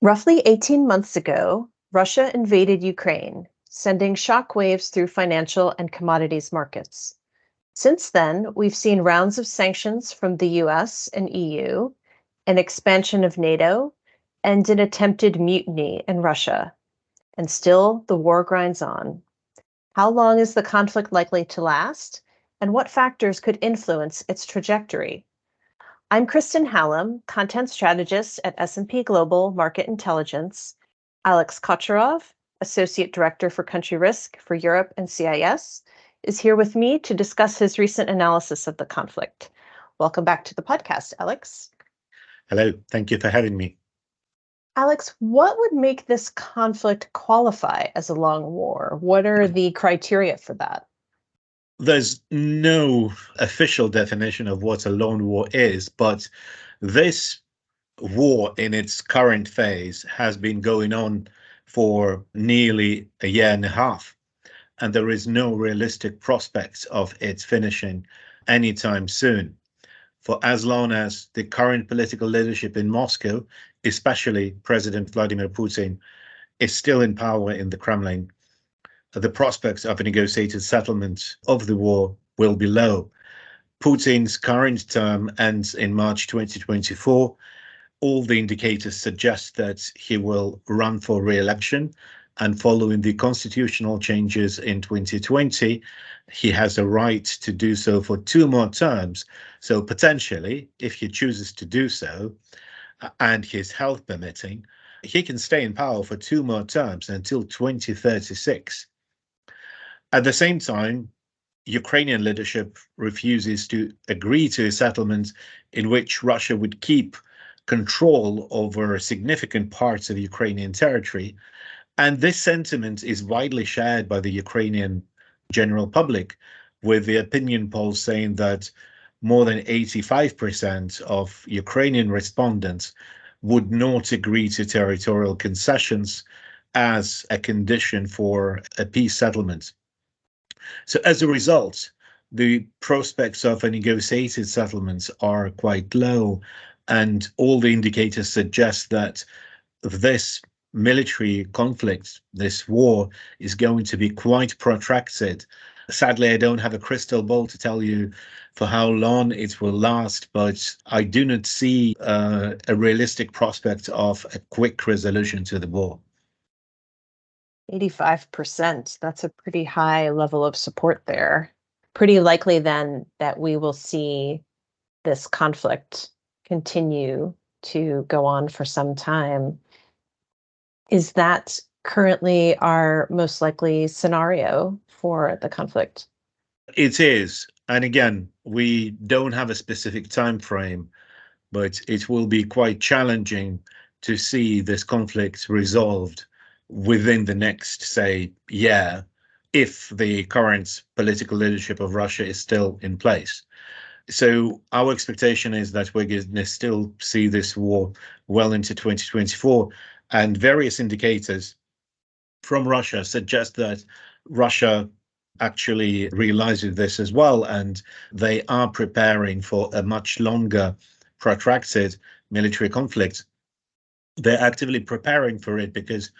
Roughly 18 months ago, Russia invaded Ukraine, sending shockwaves through financial and commodities markets. Since then, we've seen rounds of sanctions from the US and EU, an expansion of NATO, and an attempted mutiny in Russia. And still, the war grinds on. How long is the conflict likely to last? And what factors could influence its trajectory? I'm Kristen Hallam, Content Strategist at S&P Global Market Intelligence. Alex Kokcharov, Associate Director for Country Risk for Europe and CIS, is here with me to discuss his recent analysis of the conflict. Welcome back to the podcast, Alex. Hello, thank you for having me. Alex, what would make this conflict qualify as a long war? What are the criteria for that? There's no official definition of what a long war is, but this war in its current phase has been going on for nearly a year and a half, and there is no realistic prospect of its finishing anytime soon. For as long as the current political leadership in Moscow, especially President Vladimir Putin, is still in power in the Kremlin, the prospects of a negotiated settlement of the war will be low. Putin's current term ends in March 2024. All the indicators suggest that he will run for re-election, and following the constitutional changes in 2020, he has a right to do so for 2 more terms. So potentially, if he chooses to do so, and his health permitting, he can stay in power for 2 more terms until 2036. At the same time, Ukrainian leadership refuses to agree to a settlement in which Russia would keep control over significant parts of Ukrainian territory. And this sentiment is widely shared by the Ukrainian general public, with the opinion polls saying that more than 85% of Ukrainian respondents would not agree to territorial concessions as a condition for a peace settlement. So as a result, the prospects of a negotiated settlement are quite low, and all the indicators suggest that this military conflict, this war, is going to be quite protracted. Sadly, I don't have a crystal ball to tell you for how long it will last, but I do not see a realistic prospect of a quick resolution to the war. 85%. That's a pretty high level of support there. Pretty likely then that we will see this conflict continue to go on for some time. Is that currently our most likely scenario for the conflict? It is. And again, we don't have a specific time frame, but it will be quite challenging to see this conflict resolved within the next, say, year, if the current political leadership of Russia is still in place. So our expectation is that we're going to still see this war well into 2024, and various indicators from Russia suggest that Russia actually realizes this as well, and they are preparing for a much longer, protracted military conflict. They're actively preparing for it because,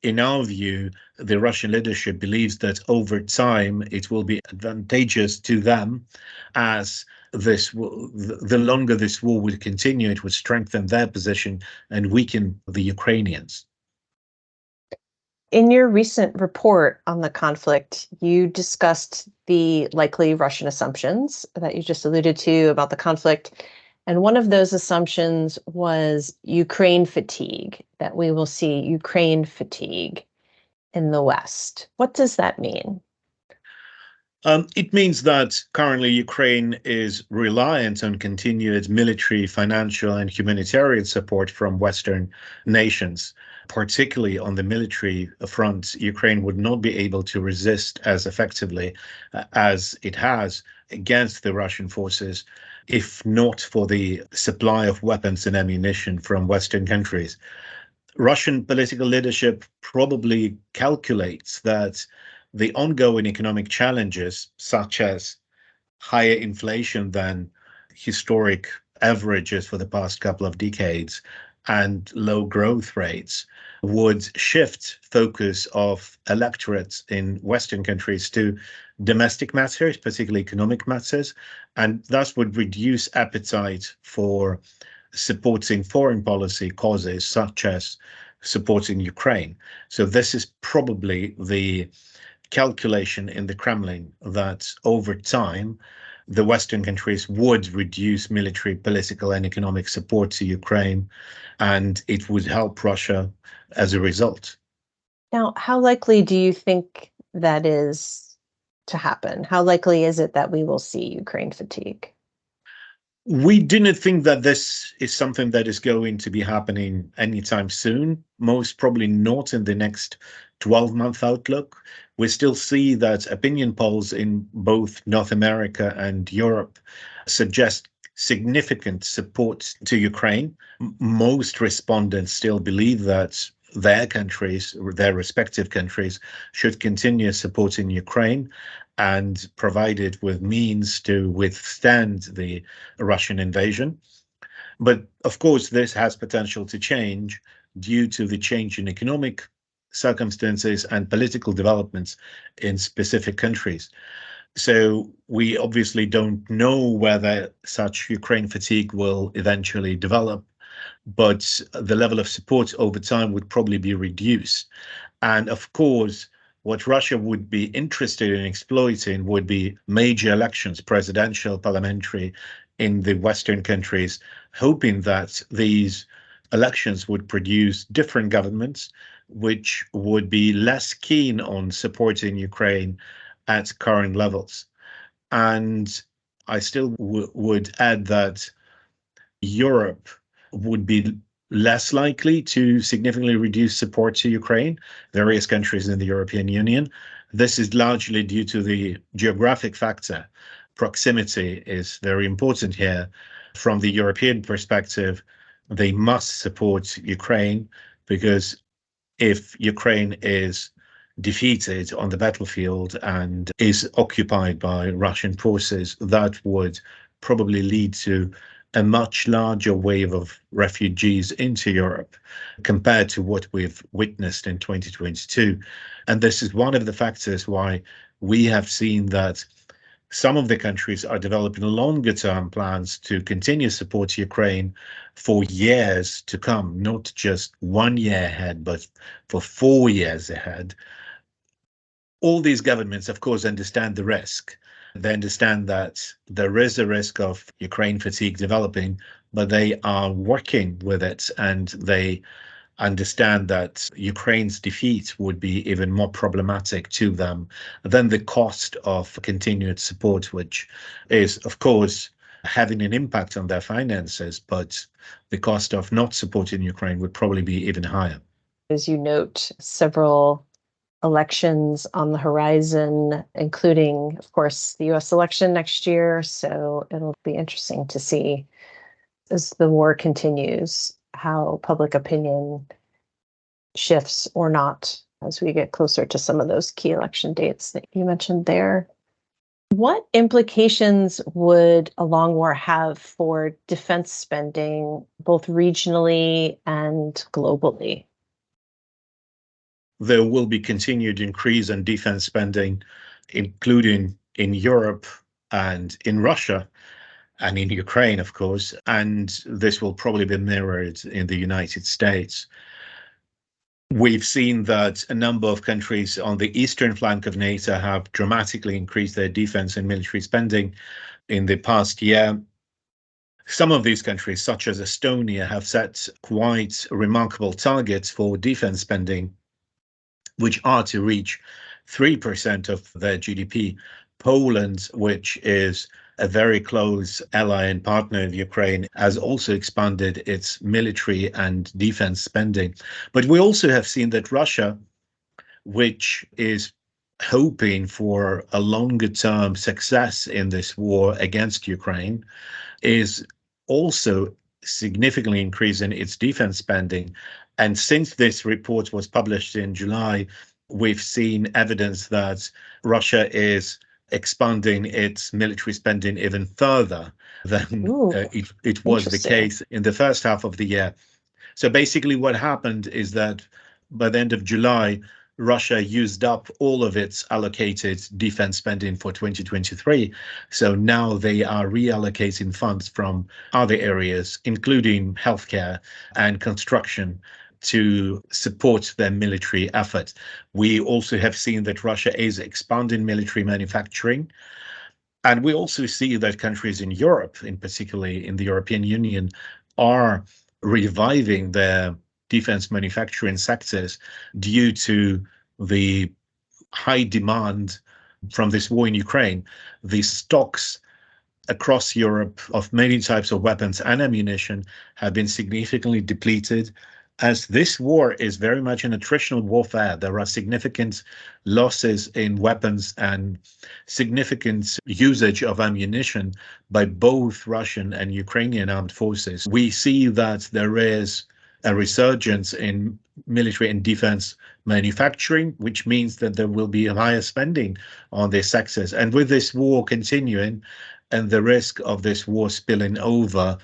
in our view, the Russian leadership believes that over time it will be advantageous to them, as the longer this war would continue, it would strengthen their position and weaken the Ukrainians. In your recent report on the conflict, you discussed the likely Russian assumptions that you just alluded to about the conflict. And one of those assumptions was Ukraine fatigue, that we will see Ukraine fatigue in the West. What does that mean? It means that currently Ukraine is reliant on continued military, financial, and humanitarian support from Western nations. Particularly on the military front, Ukraine would not be able to resist as effectively as it has against the Russian forces, if not for the supply of weapons and ammunition from Western countries. Russian political leadership probably calculates that the ongoing economic challenges, such as higher inflation than historic averages for the past couple of decades, and low growth rates would shift focus of electorates in Western countries to domestic matters, particularly economic matters, and thus would reduce appetite for supporting foreign policy causes such as supporting Ukraine. So this is probably the calculation in the Kremlin that over time, the Western countries would reduce military, political, and economic support to Ukraine, and it would help Russia as a result. Now, how likely do you think that is to happen? How likely is it that we will see Ukraine fatigue? We didn't think that this is something that is going to be happening anytime soon, most probably not in the next 12-month outlook. We still see that opinion polls in both North America and Europe suggest significant support to Ukraine. Most respondents still believe that their countries, their respective countries, should continue supporting Ukraine and provided with means to withstand the Russian invasion. But of course, this has potential to change due to the change in economic circumstances and political developments in specific countries. So we obviously don't know whether such Ukraine fatigue will eventually develop, but the level of support over time would probably be reduced. And of course, what Russia would be interested in exploiting would be major elections, presidential, parliamentary, in the Western countries, hoping that these elections would produce different governments, which would be less keen on supporting Ukraine at current levels. And I still would add that Europe would be less likely to significantly reduce support to Ukraine, various countries in the European Union. This is largely due to the geographic factor. Proximity is very important here. From the European perspective, they must support Ukraine because if Ukraine is defeated on the battlefield and is occupied by Russian forces, that would probably lead to a much larger wave of refugees into Europe compared to what we've witnessed in 2022. And this is one of the factors why we have seen that some of the countries are developing longer term plans to continue support Ukraine for years to come, not just 1 year ahead, but for 4 years ahead. All these governments, of course, understand the risk. They understand that there is a risk of Ukraine fatigue developing, but they are working with it, and they understand that Ukraine's defeat would be even more problematic to them than the cost of continued support, which is, of course, having an impact on their finances, but the cost of not supporting Ukraine would probably be even higher. As you note, several elections on the horizon, including, of course, the US election next year. So it'll be interesting to see as the war continues how public opinion shifts or not as we get closer to some of those key election dates that you mentioned there. What implications would a long war have for defense spending, both regionally and globally? There will be continued increase in defense spending, including in Europe and in Russia and in Ukraine, of course, and this will probably be mirrored in the United States. We've seen that a number of countries on the eastern flank of NATO have dramatically increased their defense and military spending in the past year. Some of these countries, such as Estonia, have set quite remarkable targets for defense spending, which are to reach 3% of their GDP. Poland, which is a very close ally and partner of Ukraine, has also expanded its military and defense spending. But we also have seen that Russia, which is hoping for a longer term success in this war against Ukraine, is also significantly increasing its defense spending. And since this report was published in July, we've seen evidence that Russia is expanding its military spending even further than it was the case in the first half of the year. So basically what happened is that by the end of July, Russia used up all of its allocated defense spending for 2023. So now they are reallocating funds from other areas, including healthcare and construction, to support their military effort. We also have seen that Russia is expanding military manufacturing. And we also see that countries in Europe, in particularly in the European Union, are reviving their defense manufacturing sectors due to the high demand from this war in Ukraine. The stocks across Europe of many types of weapons and ammunition have been significantly depleted. As this war is very much an attritional warfare, there are significant losses in weapons and significant usage of ammunition by both Russian and Ukrainian armed forces. We see that there is a resurgence in military and defense manufacturing, which means that there will be a higher spending on these sectors. And with this war continuing, and the risk of this war spilling over,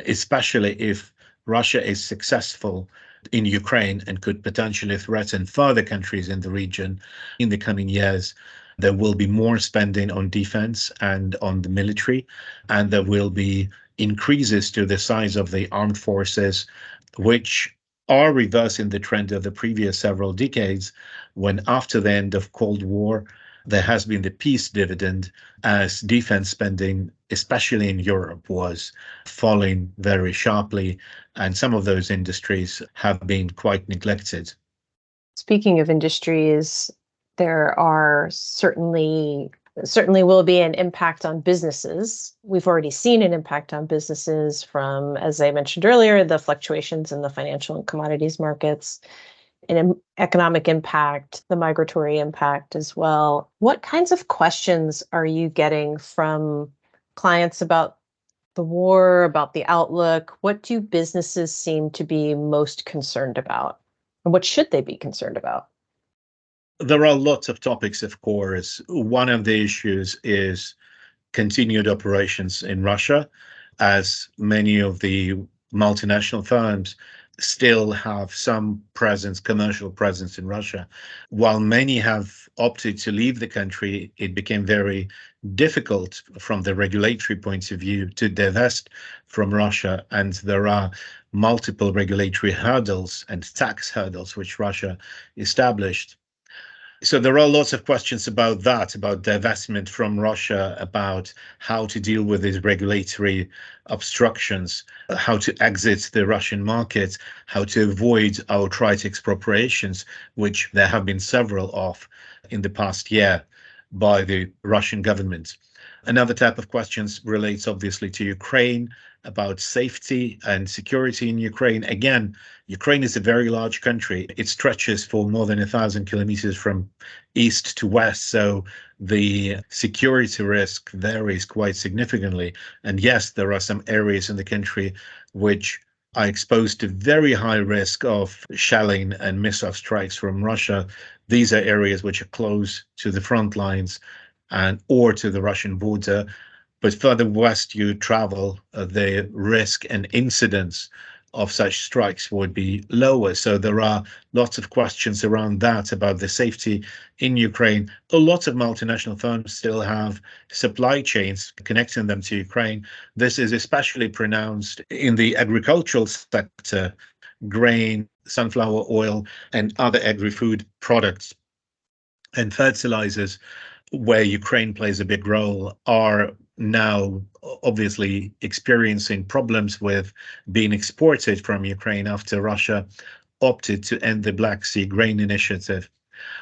especially if Russia is successful in Ukraine and could potentially threaten further countries in the region in the coming years, there will be more spending on defense and on the military, and there will be increases to the size of the armed forces, which are reversing the trend of the previous several decades, when after the end of Cold War, there has been the peace dividend as defense spending, especially in Europe, was falling very sharply, and some of those industries have been quite neglected. Speaking of industries, there are certainly will be an impact on businesses. We've already seen an impact on businesses from, as I mentioned earlier, the fluctuations in the financial and commodities markets, an economic impact, the migratory impact as well. What kinds of questions are you getting from clients about the war, about the outlook? What do businesses seem to be most concerned about? And what should they be concerned about? There are lots of topics, of course. One of the issues is continued operations in Russia, as many of the multinational firms still have some presence, commercial presence in Russia. While many have opted to leave the country, it became very difficult from the regulatory point of view to divest from Russia. And there are multiple regulatory hurdles and tax hurdles which Russia established. So there are lots of questions about that, about divestment from Russia, about how to deal with these regulatory obstructions, how to exit the Russian market, how to avoid outright expropriations, which there have been several of in the past year by the Russian government. Another type of questions relates obviously to Ukraine, about safety and security in Ukraine. Again, Ukraine is a very large country. It stretches for more than 1,000 kilometers from east to west. So the security risk varies quite significantly. And yes, there are some areas in the country which are exposed to very high risk of shelling and missile strikes from Russia. These are areas which are close to the front lines and or to the Russian border. But further west you travel, the risk and incidence of such strikes would be lower. So there are lots of questions around that, about the safety in Ukraine. A lot of multinational firms still have supply chains connecting them to Ukraine. This is especially pronounced in the agricultural sector, grain, sunflower oil, and other agri-food products and fertilizers, where Ukraine plays a big role, are now obviously experiencing problems with being exported from Ukraine after Russia opted to end the Black Sea Grain Initiative.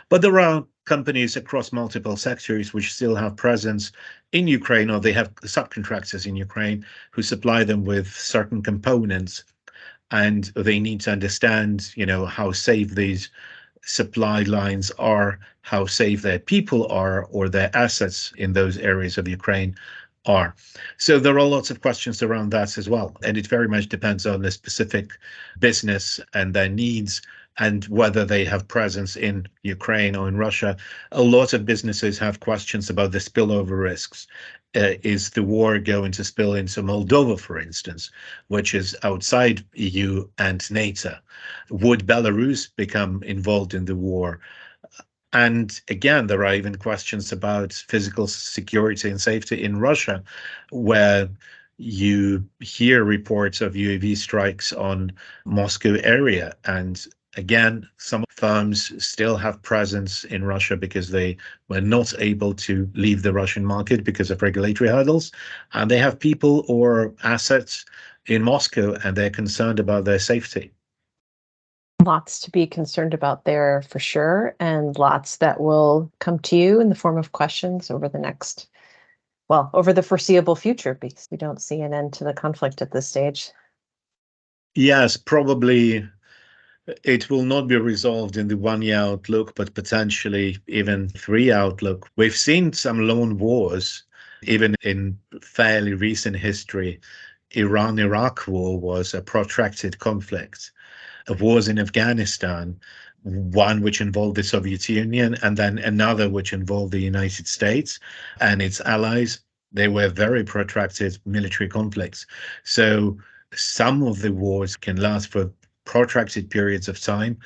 But there are companies across multiple sectors which still have presence in Ukraine, or they have subcontractors in Ukraine who supply them with certain components, and they need to understand, how safe these supply lines are, how safe their people are, or their assets in those areas of Ukraine are. So there are lots of questions around that as well. And it very much depends on the specific business and their needs and whether they have presence in Ukraine or in Russia. A lot of businesses have questions about the spillover risks. is the war going to spill into Moldova, for instance, which is outside EU and NATO? Would Belarus become involved in the war? And again, there are even questions about physical security and safety in Russia, where you hear reports of UAV strikes on Moscow area. And again, some firms still have presence in Russia because they were not able to leave the Russian market because of regulatory hurdles. And they have people or assets in Moscow, and they're concerned about their safety. Lots to be concerned about there for sure, and lots that will come to you in the form of questions over the foreseeable future, because we don't see an end to the conflict at this stage. Yes, probably it will not be resolved in the 1 year outlook, but potentially even 3 outlook. We've seen some lone wars, even in fairly recent history. Iran-Iraq war was a protracted conflict. Wars in Afghanistan, one which involved the Soviet Union, and then another which involved the United States and its allies. They were very protracted military conflicts. So some of the wars can last for protracted periods of time.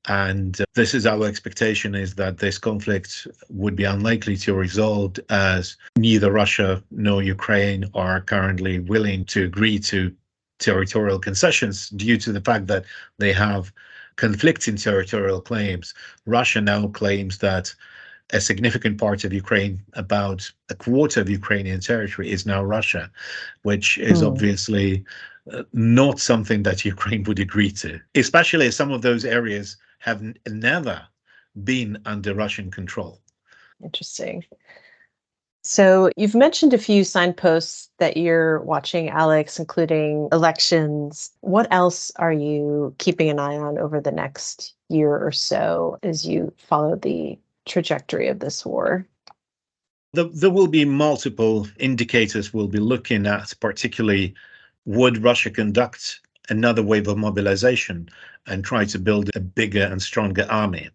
And this is our expectation, is that this conflict would be unlikely to resolve, as neither Russia nor Ukraine are currently willing to agree to territorial concessions due to the fact that they have conflicting territorial claims. Russia now claims that a significant part of Ukraine, about a quarter of Ukrainian territory, is now Russia, which is obviously not something that Ukraine would agree to, especially as some of those areas have never been under Russian control. Interesting. So you've mentioned a few signposts that you're watching, Alex, including elections. What else are you keeping an eye on over the next year or so as you follow the trajectory of this war? There will be multiple indicators we'll be looking at, particularly would Russia conduct another wave of mobilization and try to build a bigger and stronger army?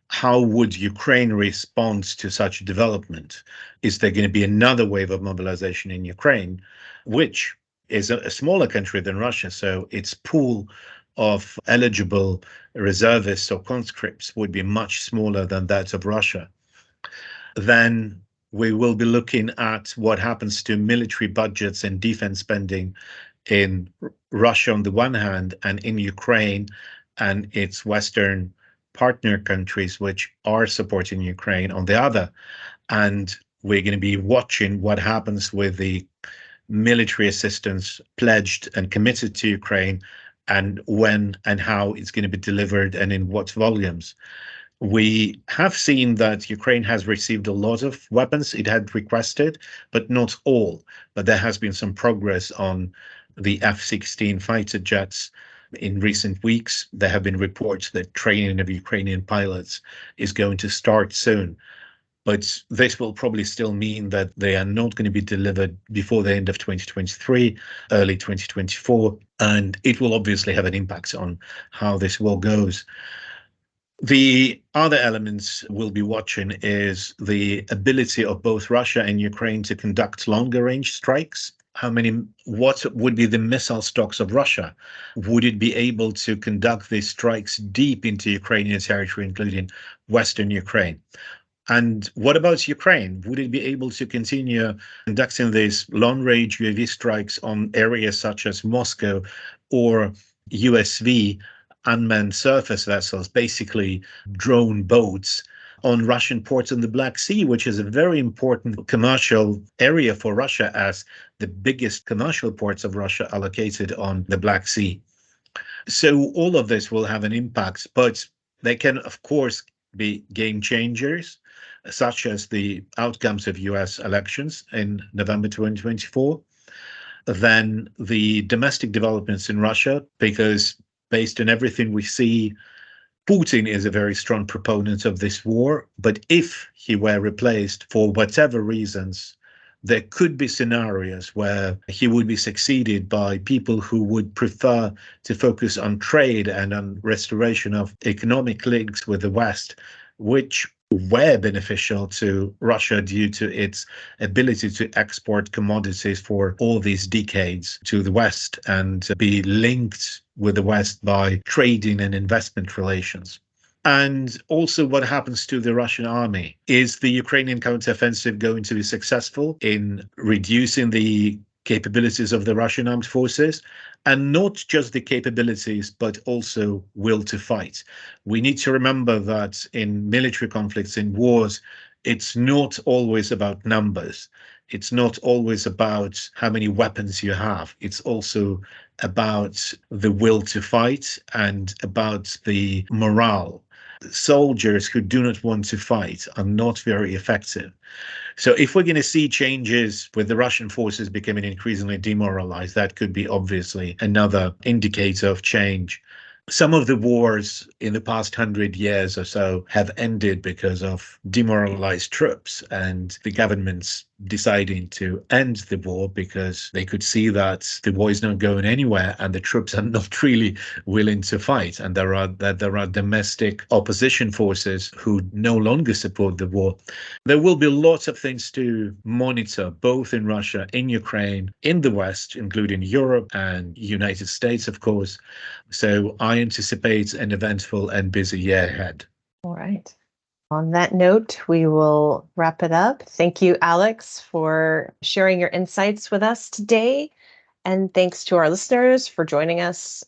How would Ukraine respond to such development? Is there going to be another wave of mobilization in Ukraine, which is a smaller country than Russia, so its pool of eligible reservists or conscripts would be much smaller than that of Russia? Then we will be looking at what happens to military budgets and defense spending in Russia on the one hand, and in Ukraine and its Western partner countries, which are supporting Ukraine, on the other. And we're going to be watching what happens with the military assistance pledged and committed to Ukraine, and when and how it's going to be delivered and in what volumes. We have seen that Ukraine has received a lot of weapons it had requested, but not all. But there has been some progress on the F-16 fighter jets in recent weeks. There have been reports that training of Ukrainian pilots is going to start soon. But this will probably still mean that they are not going to be delivered before the end of 2023, early 2024. And it will obviously have an impact on how this war goes. The other elements we'll be watching is the ability of both Russia and Ukraine to conduct longer range strikes. What would be the missile stocks of Russia? Would it be able to conduct these strikes deep into Ukrainian territory, including Western Ukraine? And what about Ukraine? Would it be able to continue conducting these long-range UAV strikes on areas such as Moscow or USV, unmanned surface vessels, basically drone boats, on Russian ports in the Black Sea, which is a very important commercial area for Russia, as the biggest commercial ports of Russia are located on the Black Sea? So all of this will have an impact, but they can, of course, be game changers, such as the outcomes of US elections in November 2024. Then the domestic developments in Russia, because based on everything we see, Putin is a very strong proponent of this war. But if he were replaced for whatever reasons, there could be scenarios where he would be succeeded by people who would prefer to focus on trade and on restoration of economic links with the West, which were beneficial to Russia due to its ability to export commodities for all these decades to the West and be linked with the West by trading and investment relations. And also what happens to the Russian army. Is the Ukrainian counteroffensive going to be successful in reducing the capabilities of the Russian armed forces? And not just the capabilities, but also will to fight. We need to remember that in military conflicts, in wars, it's not always about numbers. It's not always about how many weapons you have. It's also about the will to fight and about the morale. Soldiers who do not want to fight are not very effective. So if we're going to see changes with the Russian forces becoming increasingly demoralized, that could be obviously another indicator of change. Some of the wars in the past 100 years or so have ended because of demoralized troops and the governments deciding to end the war because they could see that the war is not going anywhere and the troops are not really willing to fight, and there are domestic opposition forces who no longer support the war. There will be lots of things to monitor, both in Russia, in Ukraine, in the West, including Europe and United States, of course. So I anticipate an eventful and busy year ahead. All right. On that note, we will wrap it up. Thank you, Alex, for sharing your insights with us today. And thanks to our listeners for joining us